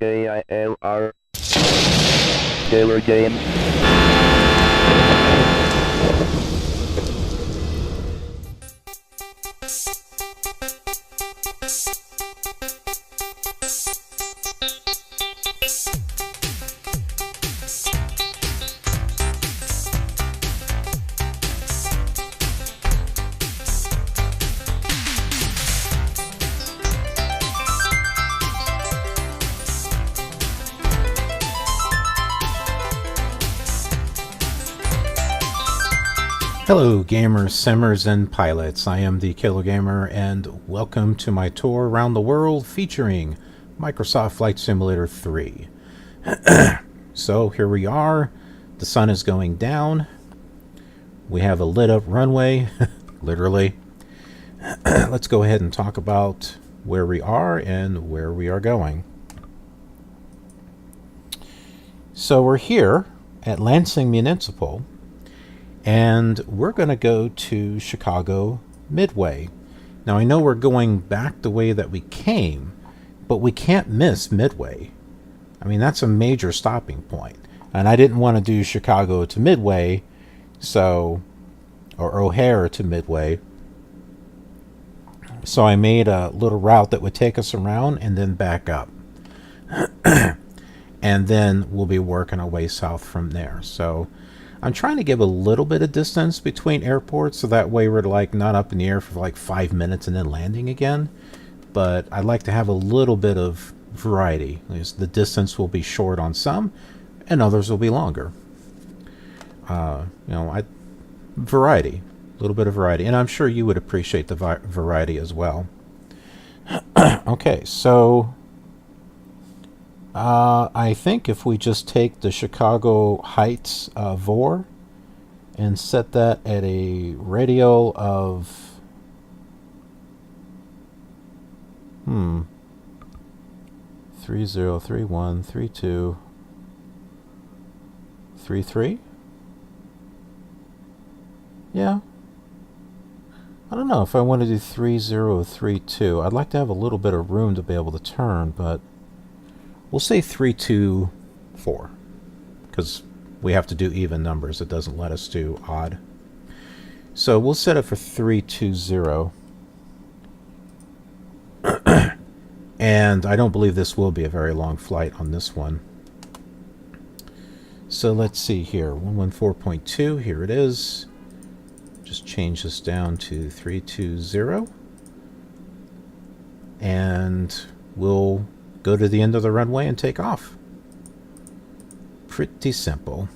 KILR KILR Games. Hello gamers, simmers, and pilots. I am the KILR Gamer, and welcome to my tour around the world featuring Microsoft Flight Simulator 3. So here we are. The sun is going down. We have a lit up runway, literally. Let's go ahead and talk about where we are and where we are going. So we're here at Lansing Municipal, and we're going to go to Chicago Midway. Now I know we're going back the way that we came, but we can't miss Midway. I mean, that's a major stopping point. And I didn't want to do Chicago to Midway, or O'Hare to Midway. So I made a little route that would take us around and then back up. And then we'll be working our way south from there. So I'm trying to give a little bit of distance between airports, so that way we're like not up in the air for like 5 minutes and then landing again. But I'd like to have a little bit of variety. The distance will be short on some, and others will be longer. Variety, a little bit of variety, and I'm sure you would appreciate the variety as well. Okay, so I think if we just take the Chicago Heights VOR and set that at a radial of 30313233. Yeah. I don't know if I want to do 3032. I'd like to have a little bit of room to be able to turn, but we'll say 324 because we have to do even numbers. It doesn't let us do odd. So we'll set it for 320. And I don't believe this will be a very long flight on this one. So let's see here. 114.2. Here it is. Just change this down to 320. And we'll go to the end of the runway and take off. Pretty simple.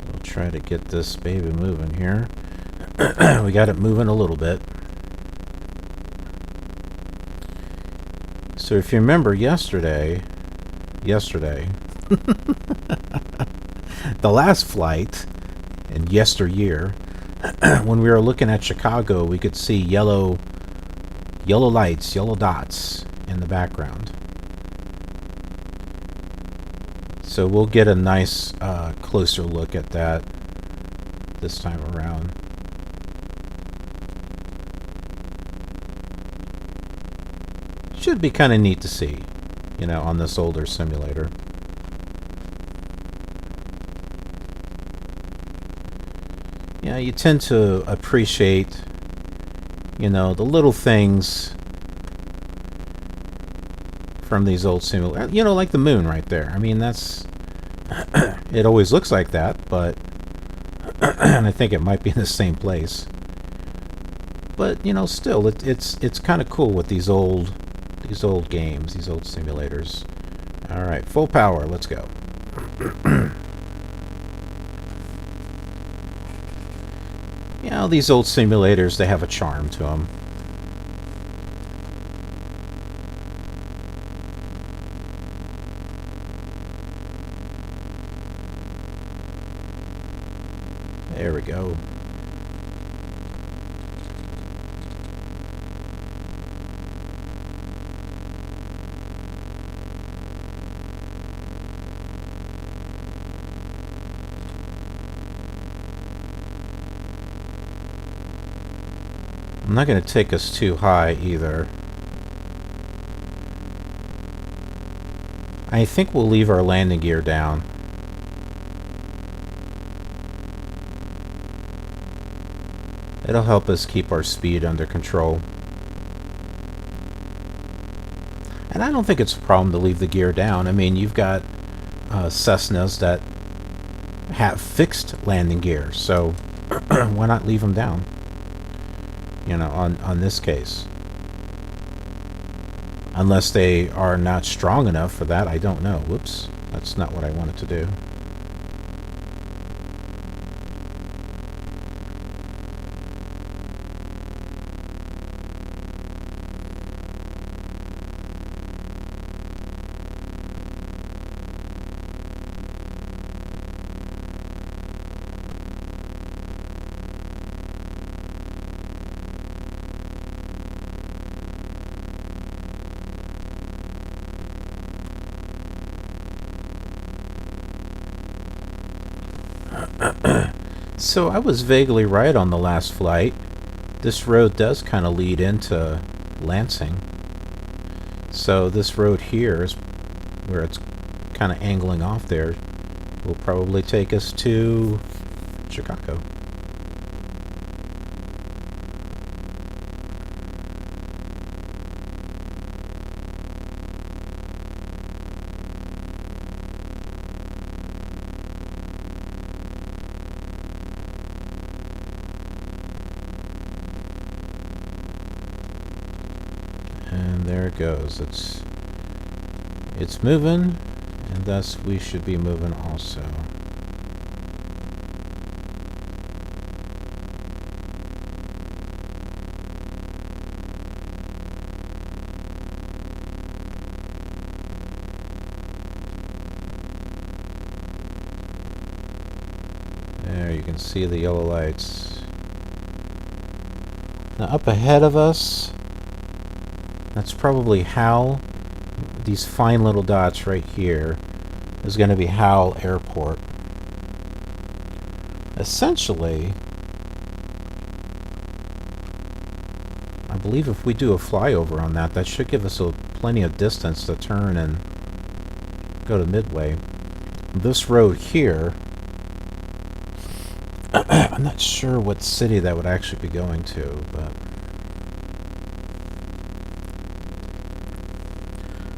We'll try to get this baby moving here. We got it moving a little bit. So if you remember yesterday, the last flight in yesteryear, when we were looking at Chicago, we could see yellow lights, yellow dots in the background. So we'll get a nice closer look at that this time around. Should be kind of neat to see, on this older simulator. Yeah, you tend to appreciate, the little things from these old simulators. Like the moon right there. I mean, that's it always looks like that, but and I think it might be in the same place. But still, it's kind of cool with these old games, these old simulators. All right, full power. Let's go. These old simulators, they have a charm to them. There we go. I'm not going to take us too high either. I think we'll leave our landing gear down. It'll help us keep our speed under control. And I don't think it's a problem to leave the gear down. I mean, you've got Cessnas that have fixed landing gear, so why not leave them down? You know, on this case. Unless they are not strong enough for that, I don't know. Whoops, that's not what I wanted to do. So I was vaguely right on the last flight. This road does kind of lead into Lansing. So this road here is where it's kind of angling off there. Will probably take us to Chicago. And there it goes. It's moving, and thus we should be moving also. There you can see the yellow lights. Now up ahead of us, that's probably Howell. These fine little dots right here is going to be Howell Airport. Essentially, I believe if we do a flyover on that, that should give us plenty of distance to turn and go to Midway. This road here, I'm not sure what city that would actually be going to, but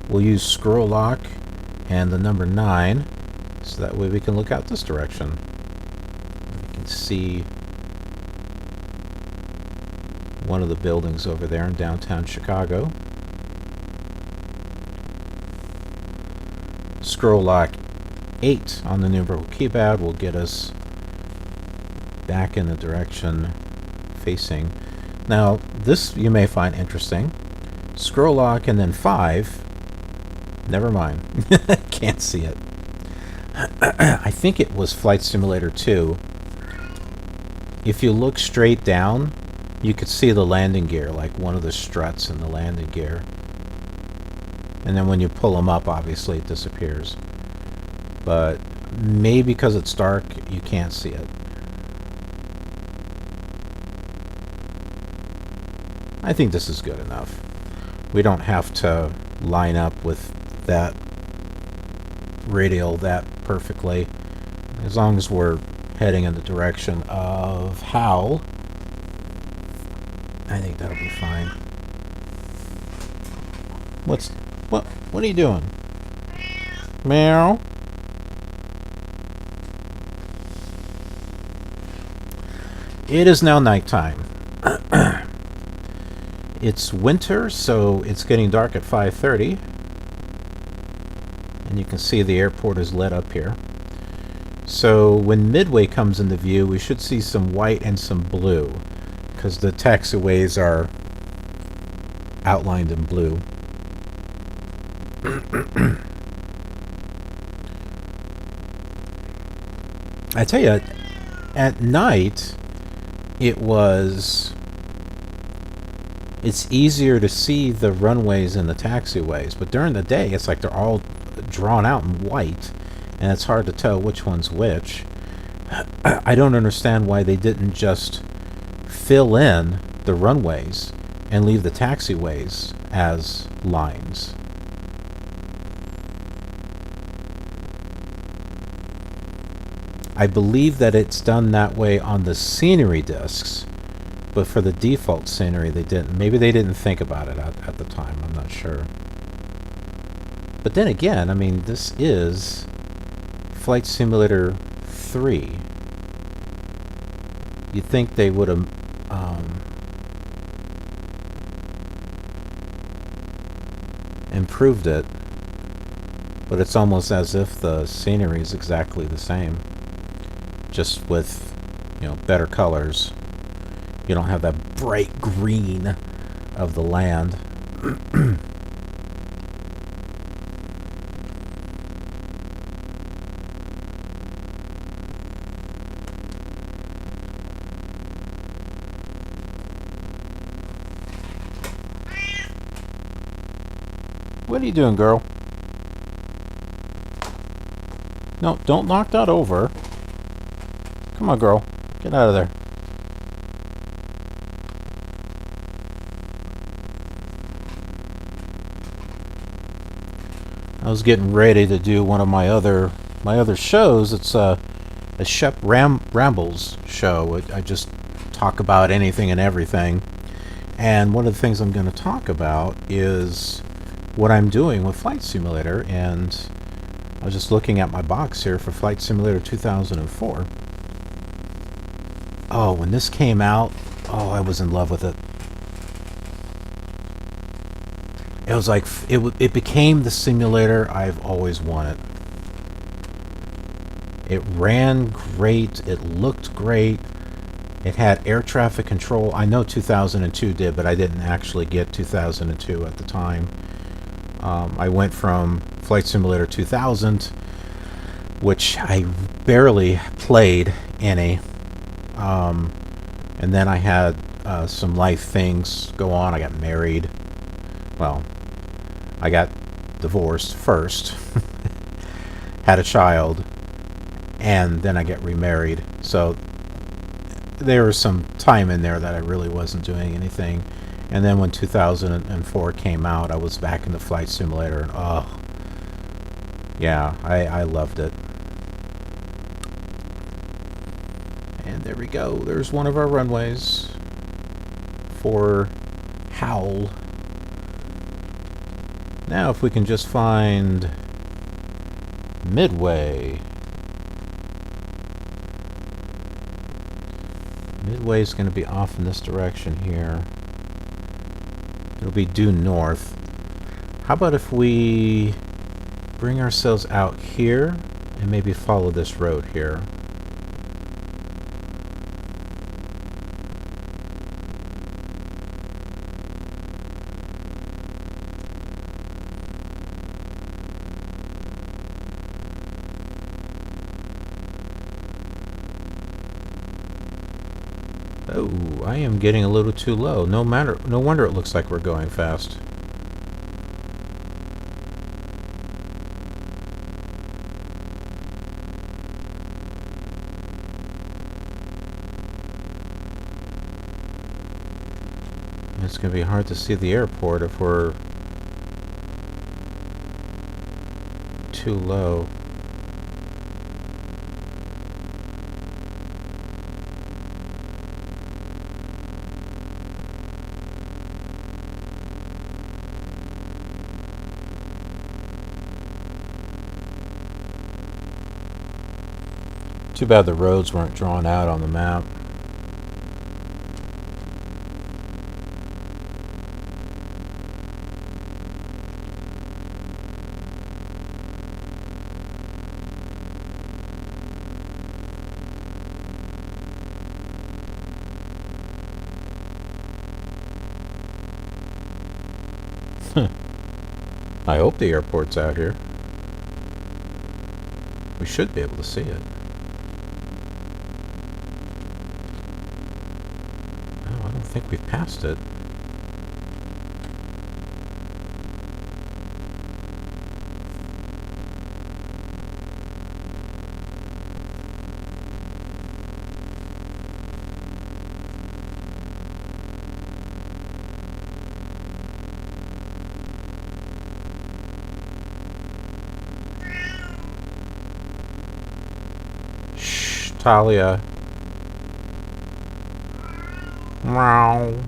we'll use scroll lock and the number 9, so that way we can look out this direction. We can see one of the buildings over there in downtown Chicago. Scroll lock 8 on the numerical keypad will get us back in the direction facing. Now, this you may find interesting. Scroll lock and then 5. Never mind. Can't see it. I think it was Flight Simulator 2. If you look straight down, you could see the landing gear, like one of the struts in the landing gear. And then when you pull them up, obviously it disappears. But maybe because it's dark, you can't see it. I think this is good enough. We don't have to line up with that radial that perfectly. As long as we're heading in the direction of Howell, I think that'll be fine. What are you doing? Meow. It is now nighttime. It's winter, so it's getting dark at 5:30. And you can see the airport is lit up here. So when Midway comes into view, we should see some white and some blue, because the taxiways are outlined in blue. I tell you, at night, it's easier to see the runways and the taxiways, but during the day, it's like they're all drawn out in white, and it's hard to tell which one's which. I don't understand why they didn't just fill in the runways and leave the taxiways as lines. I believe that it's done that way on the scenery discs, but for the default scenery they didn't. Maybe they didn't think about it at the time, I'm not sure. But then again, I mean, this is Flight Simulator 3. You'd think they would have improved it, but it's almost as if the scenery is exactly the same, just with, you know, better colors. You don't have that bright green of the land. What are you doing, girl? No, don't knock that over. Come on, girl. Get out of there. I was getting ready to do one of my other shows. It's a Shep Rambles show. I just talk about anything and everything. And one of the things I'm going to talk about is what I'm doing with Flight Simulator. And I was just looking at my box here for Flight Simulator 2004. Oh, when this came out, oh, I was in love with it. It was like, it became the simulator I've always wanted. It ran great, it looked great, it had air traffic control. I know 2002 did, but I didn't actually get 2002 at the time. I went from Flight Simulator 2000, which I barely played any, and then I had some life things go on. I got married. Well, I got divorced first, had a child, and then I got remarried. So there was some time in there that I really wasn't doing anything. And then when 2004 came out, I was back in the Flight Simulator, and oh, yeah, I loved it. And there we go. There's one of our runways for Howl. Now if we can just find Midway. Midway's going to be off in this direction here. It'll be due north. How about if we bring ourselves out here and maybe follow this road here? Oh, I am getting a little too low. No wonder it looks like we're going fast. It's going to be hard to see the airport if we're too low. Too bad the roads weren't drawn out on the map. I hope the airport's out here. We should be able to see it. Oh, I don't think we've passed it. Talia. Meow.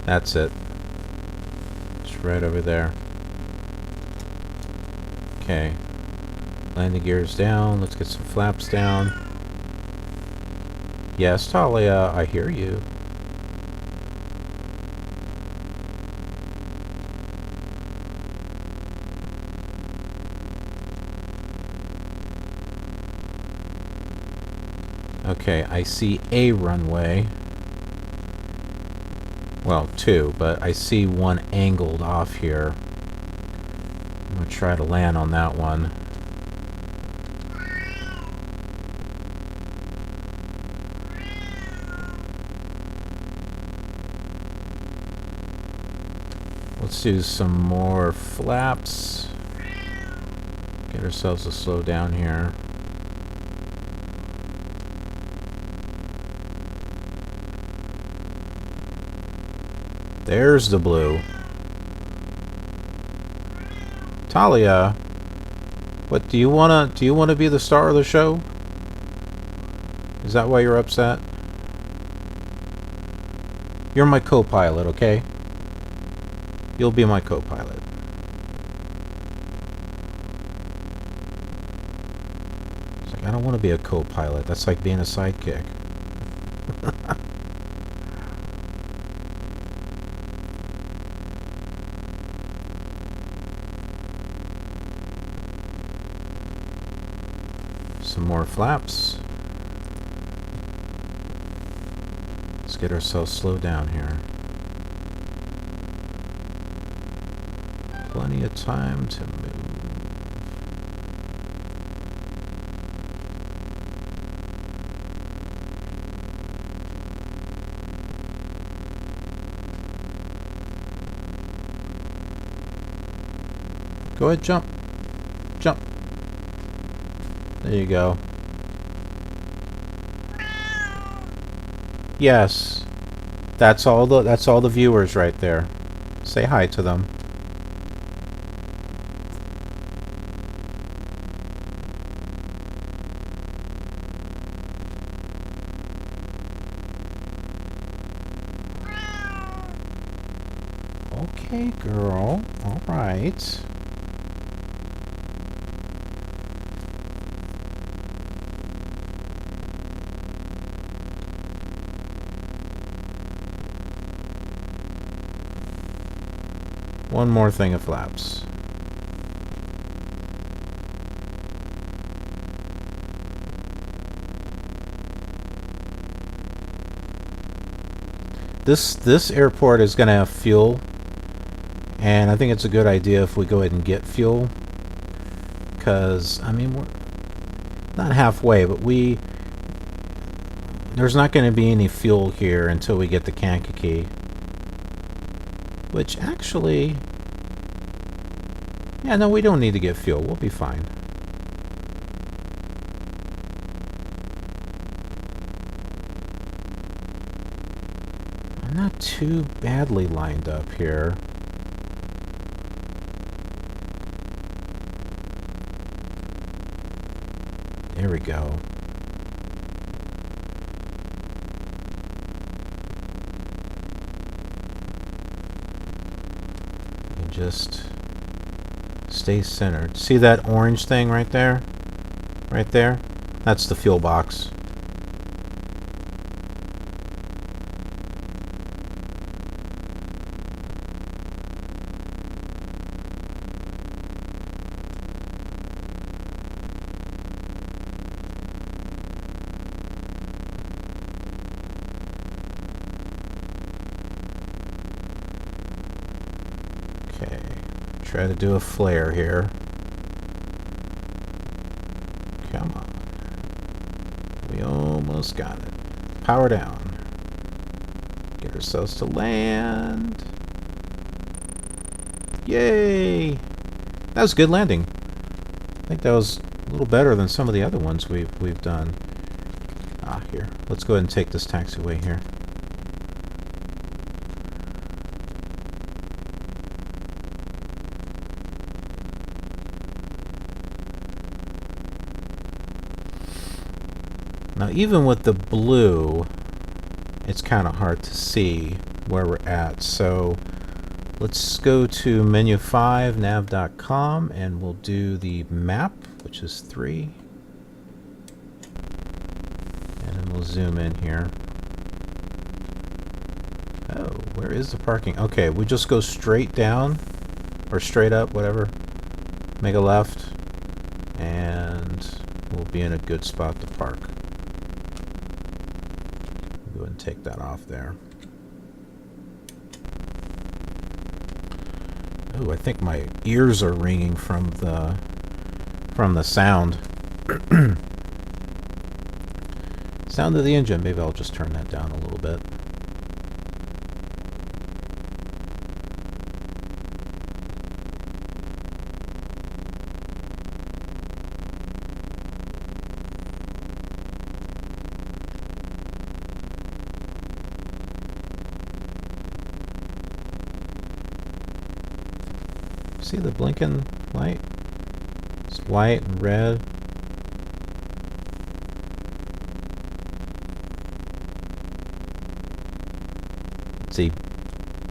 That's it. It's right over there. Okay. Landing gears down. Let's get some flaps down. Yes, Talia, I hear you. Okay, I see a runway. Well, two, but I see one angled off here. I'm going to try to land on that one. Let's do some more flaps. Get ourselves to slow down here. There's the blue. Talia, what do you wanna be the star of the show? Is that why you're upset? You're my co-pilot, okay? You'll be my co-pilot. It's like, I don't want to be a co-pilot. That's like being a sidekick. Some more flaps. Let's get ourselves slowed down here. Plenty of time to move. Go ahead, jump. Jump. There you go. Yes. That's all the viewers right there. Say hi to them. Okay, girl. All right. One more thing of flaps. This airport is going to have fuel, and I think it's a good idea if we go ahead and get fuel, because I mean we're not halfway, but there's not going to be any fuel here until we get the KIGQ. Which actually, yeah, no, we don't need to get fuel. We'll be fine. I'm not too badly lined up here. There we go. Just stay centered. See that orange thing right there? Right there? That's the fuel box. Try to do a flare here. Come on. We almost got it. Power down. Get ourselves to land. Yay! That was a good landing. I think that was a little better than some of the other ones we've done. Here. Let's go ahead and take this taxiway here. Now even with the blue, it's kind of hard to see where we're at. So let's go to menu 5, nav.com, and we'll do the map, which is 3. And then we'll zoom in here. Oh, where is the parking? Okay, we just go straight down, or straight up, whatever. Make a left, and we'll be in a good spot to park. Go ahead and take that off there. Oh, I think my ears are ringing from the sound. Sound of the engine. Maybe I'll just turn that down a little bit. See the blinking light? It's white and red. It's a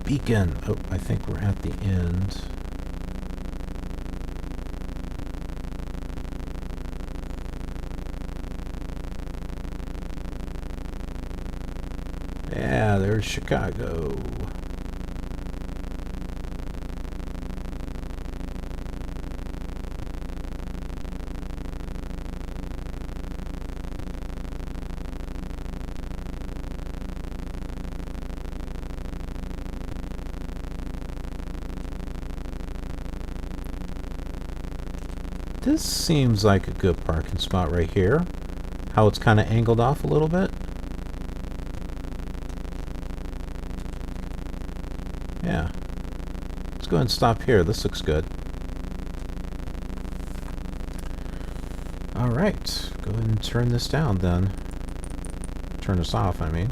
beacon. Oh, I think we're at the end. Yeah, there's Chicago. This seems like a good parking spot right here. How it's kind of angled off a little bit. Yeah. Let's go ahead and stop here. This looks good. Alright. Go ahead and turn this down then. Turn this off, I mean.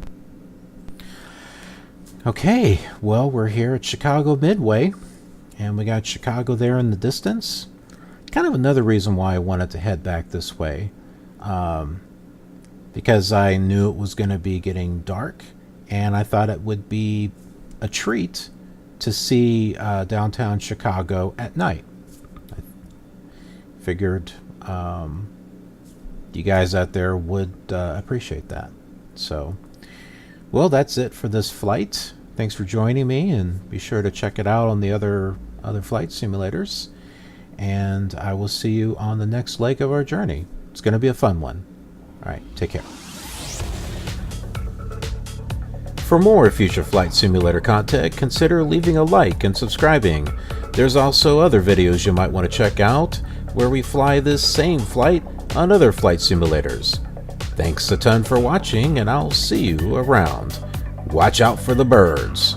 Okay. Well, we're here at Chicago Midway. And we got Chicago there in the distance. Kind of another reason why I wanted to head back this way. Because I knew it was going to be getting dark. And I thought it would be a treat to see downtown Chicago at night. I figured you guys out there would appreciate that. So, well, that's it for this flight. Thanks for joining me, and be sure to check it out on the other flight simulators. And I will see you on the next leg of our journey. It's going to be a fun one. All right, take care. For more future flight simulator content, consider leaving a like and subscribing. There's also other videos you might want to check out where we fly this same flight on other flight simulators. Thanks a ton for watching, and I'll see you around. Watch out for the birds.